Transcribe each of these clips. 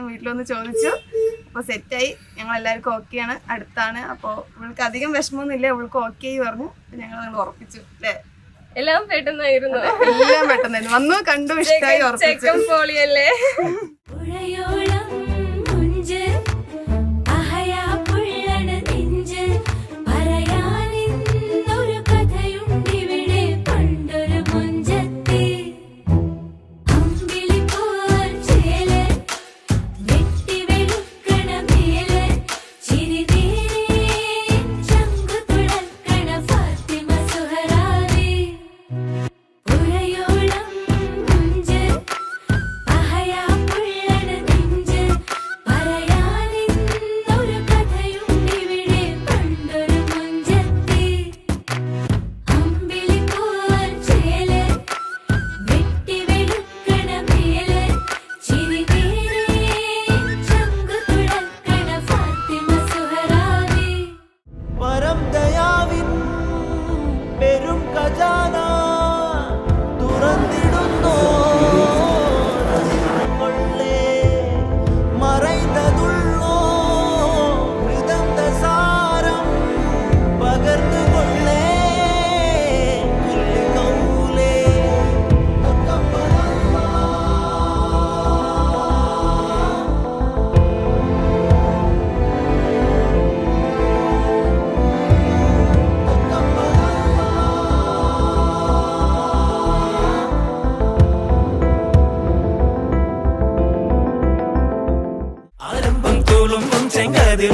വീട്ടിലൊന്ന് ചോദിച്ചു. അപ്പോൾ സെറ്റായി, ഞങ്ങൾ എല്ലാവർക്കും ഓക്കെയാണ്, അടുത്താണ്. അപ്പോൾ ഇവൾക്ക് അധികം വിഷമമൊന്നുമില്ല, ഇവൾക്ക് ഓക്കെ ആയി പറഞ്ഞു. ഞങ്ങൾ ഉറപ്പിച്ചു അല്ലേ? എല്ലാം പെട്ടെന്നായിരുന്നു, എല്ലാം പെട്ടെന്നായിരുന്നു. വന്നു, കണ്ടു, ഇഷ്ടമായി, ഉറപ്പിച്ചു.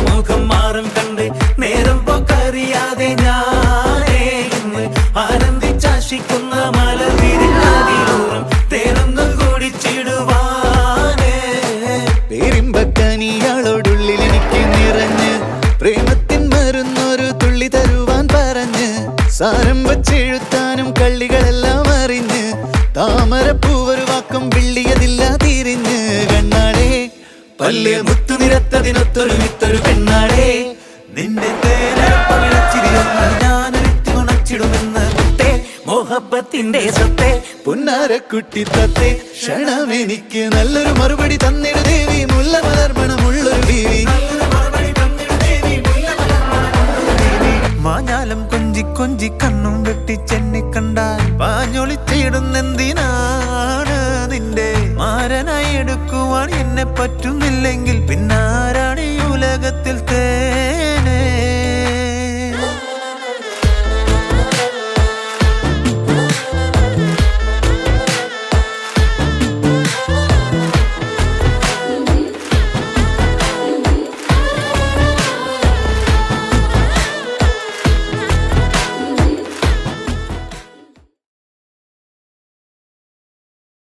മുഖം മാറും കണ്ട് നേരം പോക്കറിയാതെ ഞാനേ ഇന്ന് ആനന്ദിച്ചാശിക്കുന്ന മലവിരിഞ്ഞാതിലൂറും തേരൊന്നു കൂടിച്ചിടുവാനേ. പേരിമ്പക്കനിയാളോടുള്ളിൽ എനിക്ക് നിറഞ്ഞ് പ്രേമത്തിൻ മരുന്നൊരു തുള്ളി തരുവാൻ പറഞ്ഞ് സാരം വച്ചെഴുത്താനും കള്ളികളെല്ലാം അറിഞ്ഞ് താമരപ്പൂവൊരു വാക്കും വിള്ളിയതില്ല തിരിഞ്ഞ് കണ്ണാടേ പല്ല് മുത്തു നിരത്തതിനൊത്തൊരു വിത്തൊരു പെണ്ണാടേ നിന്റെ തേനച്ചിരിയൊന്ന് ഞാനൊരുത്തി ഉണച്ചിടുമെന്ന് കുട്ടേ മോഹബത്തിന്റെ സ്വത്തെ പുന്നാരക്കുട്ടി തത്തെ ക്ഷണമെനിക്ക് നല്ലൊരു മറുപടി തന്നിട ദേവി മുല്ല മലർമണമുള്ളൊരു ദേവി മാഞ്ഞാലം കൊഞ്ചി കൊഞ്ചി കണ്ണും വെട്ടിച്ചെന്നെ കണ്ടാൽ പാഞ്ഞൊളിച്ചിടുന്നെന്തിനാണ് നിന്റെ മാരനായി എടുക്കുവാൻ എന്നെ പറ്റുന്നില്ലെങ്കിൽ പിന്നെ